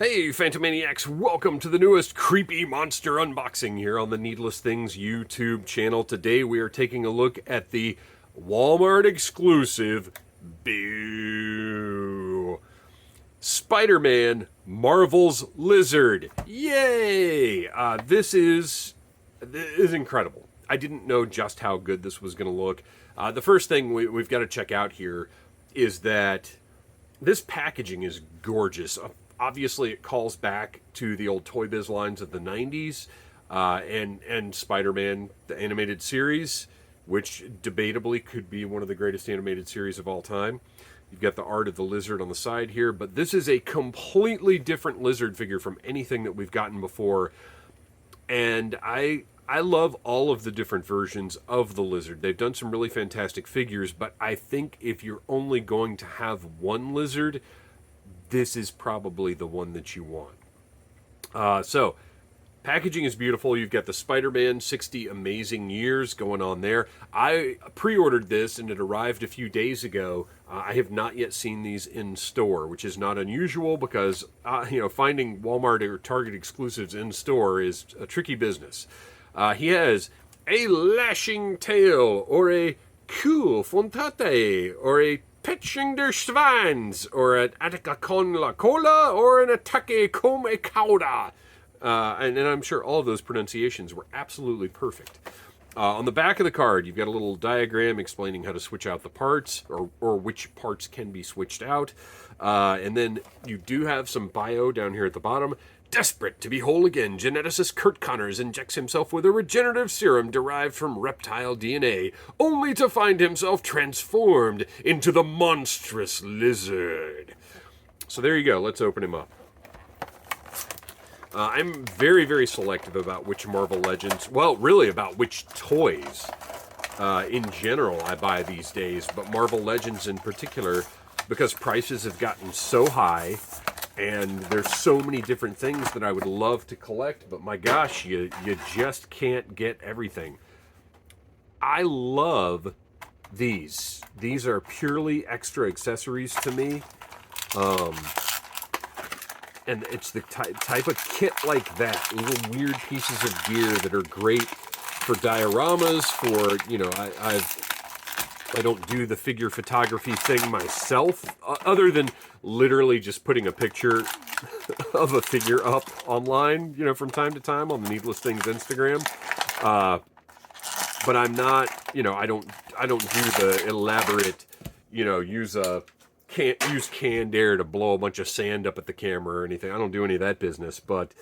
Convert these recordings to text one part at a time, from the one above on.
Hey, Phantomaniacs, welcome to the newest creepy monster unboxing here on the Needless Things YouTube channel. Today we are taking a look at the Walmart exclusive Boo Spider-Man Marvel's Lizard. Yay! This is incredible. I didn't know just how good this was going to look. The first thing we've got to check out here is that this packaging is gorgeous. Obviously, it calls back to the old Toy Biz lines of the 90s and Spider-Man, the animated series, which debatably could be one of the greatest animated series of all time. You've got the art of the lizard on the side here, but this is a completely different lizard figure from anything that we've gotten before. And I love all of the different versions of the lizard. They've done some really fantastic figures, but I think if you're only going to have one lizard, this is probably the one that you want. So, packaging is beautiful. You've got the Spider-Man 60 Amazing Years going on there. I pre-ordered this and it arrived a few days ago. I have not yet seen these in store, which is not unusual because finding Walmart or Target exclusives in store is a tricky business. He has a lashing tail, or a cool fontate, or a Petching der Schweins, or an Attica con la cola, or an Attacke come cauda. And I'm sure all of those pronunciations were absolutely perfect. On the back of the card, you've got a little diagram explaining how to switch out the parts, or which parts can be switched out. And then you do have some bio down here at the bottom. Desperate to be whole again, geneticist Kurt Connors injects himself with a regenerative serum derived from reptile DNA, only to find himself transformed into the monstrous lizard. So there you go. Let's open him up. I'm very, very selective about which Marvel Legends, well, really about which toys in general I buy these days, but Marvel Legends in particular, because prices have gotten so high. And there's so many different things that I would love to collect, but my gosh, you just can't get everything. I love these. These are purely extra accessories to me. And it's the type of kit like that. Little weird pieces of gear that are great for dioramas, for, I don't do the figure photography thing myself, other than literally just putting a picture of a figure up online, from time to time on the Needless Things Instagram. But I'm not, I don't do the elaborate, use canned air to blow a bunch of sand up at the camera or anything. I don't do any of that business. But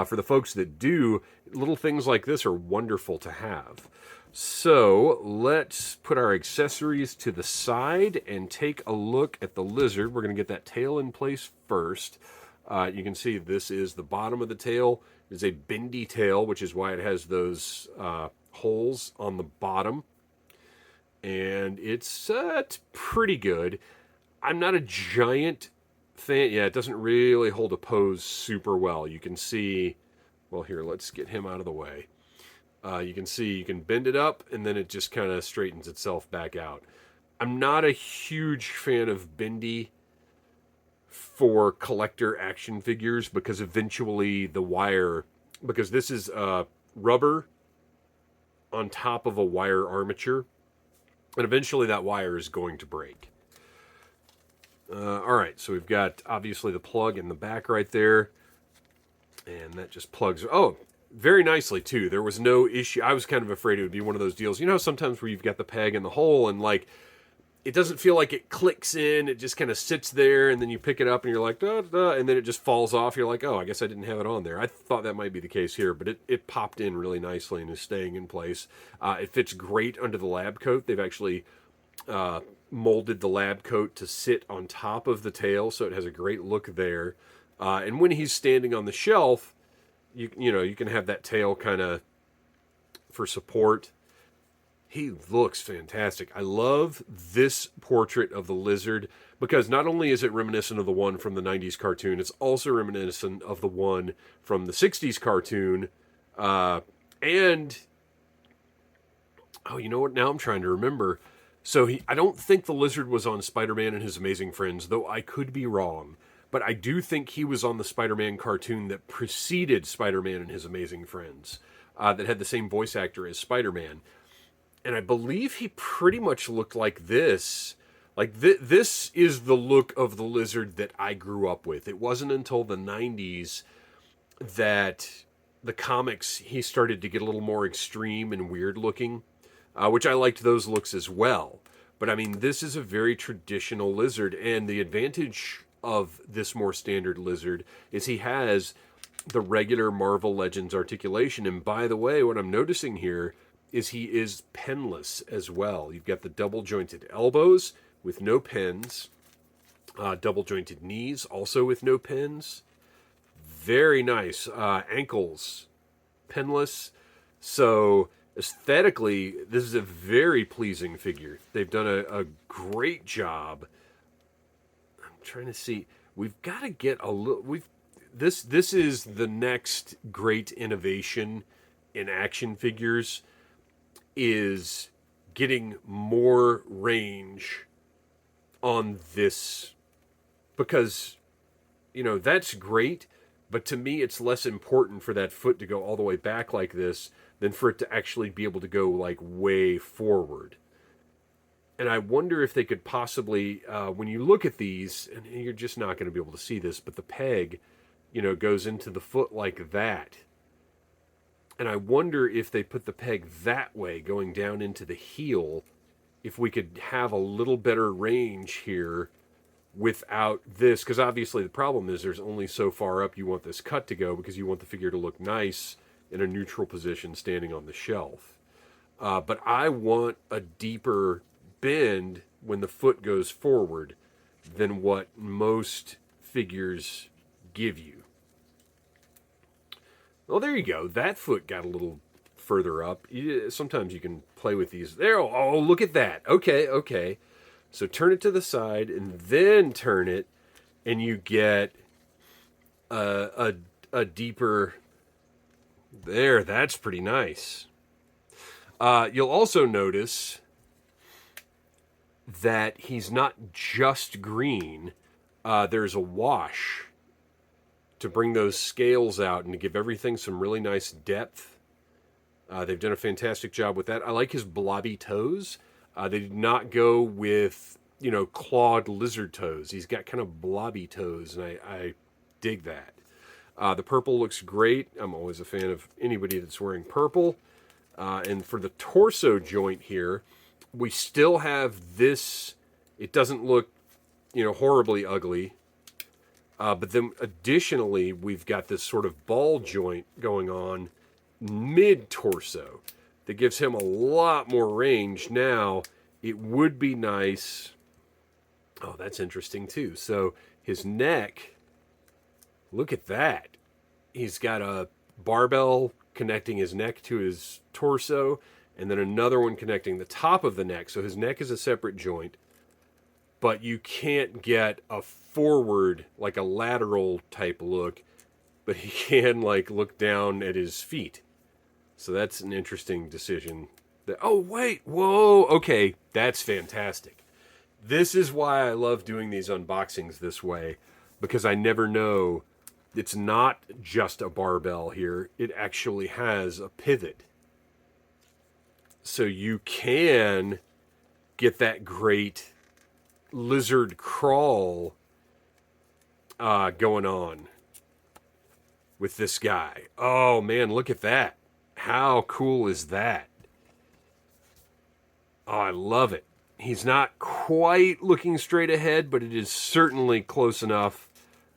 for the folks that do, little things like this are wonderful to have. So let's put our accessories to the side and take a look at the lizard. We're going to get that tail in place first. You can see this is the bottom of the tail. It's a bendy tail, which is why it has those holes on the bottom. And it's pretty good. I'm not a giant fan. Yeah, it doesn't really hold a pose super well. You can see, well, here, let's get him out of the way. You can see you can bend it up and then it just kind of straightens itself back out. I'm not a huge fan of bendy for collector action figures because eventually the wire, because this is rubber on top of a wire armature, and eventually that wire is going to break. All right, so we've got obviously the plug in the back right there, and that just plugs. Oh, very nicely, too. There was no issue. I was kind of afraid it would be one of those deals. Sometimes where you've got the peg in the hole and, it doesn't feel like it clicks in. It just kind of sits there, and then you pick it up, and you're like, da, da, and then it just falls off. You're like, oh, I guess I didn't have it on there. I thought that might be the case here, but it popped in really nicely and is staying in place. It fits great under the lab coat. They've actually molded the lab coat to sit on top of the tail, so it has a great look there. And when he's standing on the shelf, you can have that tail kind of for support. He looks fantastic. I love this portrait of the lizard because not only is it reminiscent of the one from the 90s cartoon, it's also reminiscent of the one from the 60s cartoon. And, oh, you know what? Now I'm trying to remember. So I don't think the lizard was on Spider-Man and His Amazing Friends, though I could be wrong. but I do think he was on the Spider-Man cartoon that preceded Spider-Man and His Amazing Friends, that had the same voice actor as Spider-Man. And I believe he pretty much looked like this. Like, this is the look of the lizard that I grew up with. It wasn't until the 90s that the comics, he started to get a little more extreme and weird looking, which I liked those looks as well. But I mean, this is a very traditional lizard, and the advantage of this more standard lizard is he has the regular Marvel Legends articulation. And by the way, what I'm noticing here is he is penless as well. You've got the double jointed elbows with no pens, double jointed knees also with no pens. Very nice. Ankles, penless. So aesthetically, this is a very pleasing figure. They've done a great job. I'm trying to see. We've got to get a little. This is the next great innovation in action figures, is getting more range on this, because that's great, but to me it's less important for that foot to go all the way back like this than for it to actually be able to go like way forward. And I wonder if they could possibly, when you look at these, and you're just not going to be able to see this, but the peg, goes into the foot like that. And I wonder if they put the peg that way, going down into the heel, if we could have a little better range here without this. Because obviously the problem is there's only so far up you want this cut to go, because you want the figure to look nice in a neutral position standing on the shelf. But I want a deeper bend when the foot goes forward than what most figures give you. Well, there you go. That foot got a little further up. Sometimes you can play with these. There. Oh, look at that. Okay. So turn it to the side and then turn it, and you get a deeper. There. That's pretty nice. You'll also notice that he's not just green. There's a wash to bring those scales out and to give everything some really nice depth. They've done a fantastic job with that. I like his blobby toes. They did not go with, clawed lizard toes. He's got kind of blobby toes, and I dig that. The purple looks great. I'm always a fan of anybody that's wearing purple. And for the torso joint here, we still have this. It doesn't look, horribly ugly. But then additionally, we've got this sort of ball joint going on mid-torso that gives him a lot more range. Now, it would be nice. Oh, that's interesting too. So his neck, look at that. He's got a barbell connecting his neck to his torso, and then another one connecting the top of the neck. So his neck is a separate joint, but you can't get a forward, like a lateral type look, but he can look down at his feet. So that's an interesting decision. Oh, wait, whoa, okay, that's fantastic. This is why I love doing these unboxings this way, because I never know. It's not just a barbell here. It actually has a pivot. So you can get that great lizard crawl going on with this guy. Oh man, look at that. How cool is that? Oh, I love it. He's not quite looking straight ahead, but it is certainly close enough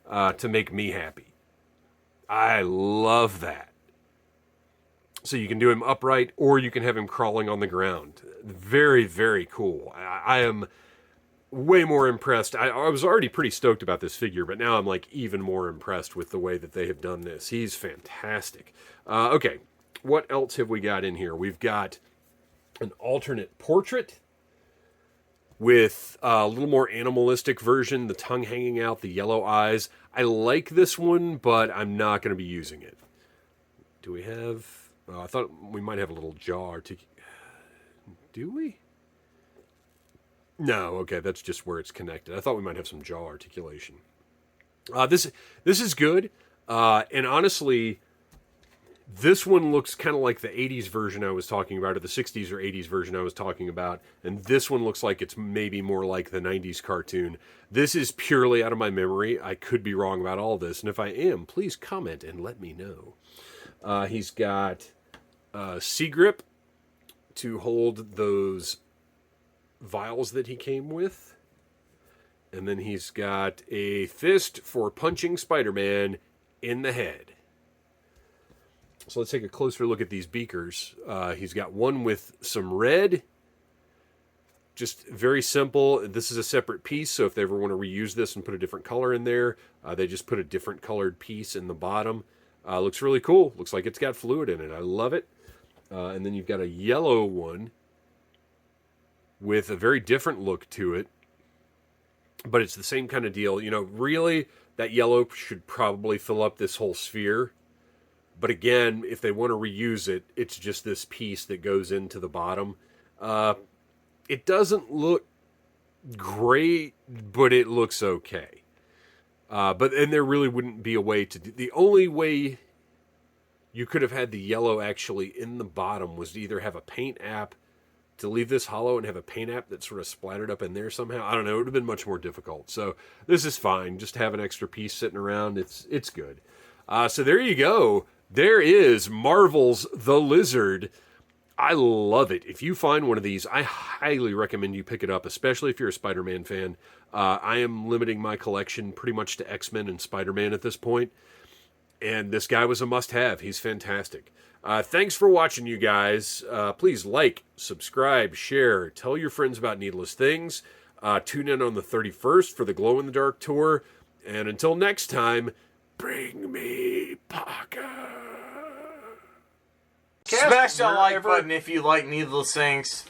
to make me happy. I love that. So you can do him upright, or you can have him crawling on the ground. Very, very cool. I am way more impressed. I was already pretty stoked about this figure, but now I'm even more impressed with the way that they have done this. He's fantastic. Okay, what else have we got in here? We've got an alternate portrait with a little more animalistic version, the tongue hanging out, the yellow eyes. I like this one, but I'm not going to be using it. Do we have... I thought we might have a little jaw Do we? No, okay, that's just where it's connected. I thought we might have some jaw articulation. This is good, and honestly, this one looks kind of like the 80s version I was talking about, or the 60s or 80s version I was talking about, and this one looks like it's maybe more like the 90s cartoon. This is purely out of my memory. I could be wrong about all this, and if I am, please comment and let me know. He's got C-grip to hold those vials that he came with, and then he's got a fist for punching Spider-Man in the head. So let's take a closer look at these beakers. He's got one with some red. Just very simple. This is a separate piece, so if they ever want to reuse this and put a different color in there, they just put a different colored piece in the bottom. Looks really cool. Looks like it's got fluid in it. I love it. And then you've got a yellow one with a very different look to it. But it's the same kind of deal. You know, really, that yellow should probably fill up this whole sphere. But again, if they want to reuse it, it's just this piece that goes into the bottom. It doesn't look great, but it looks okay. And there really wouldn't be a way to do... The only way you could have had the yellow actually in the bottom was to either have a paint app to leave this hollow and have a paint app that sort of splattered up in there somehow. I don't know. It would have been much more difficult. So this is fine. Just have an extra piece sitting around. It's good. So there you go. There is Marvel's The Lizard. I love it. If you find one of these, I highly recommend you pick it up, especially if you're a Spider-Man fan. I am limiting my collection pretty much to X-Men and Spider-Man at this point. And this guy was a must-have. He's fantastic. Thanks for watching, you guys. Please like, subscribe, share, tell your friends about Needless Things. Tune in on the 31st for the Glow-in-the-Dark tour. And until next time, bring me Parker. Smash that like button if you like Needless Things.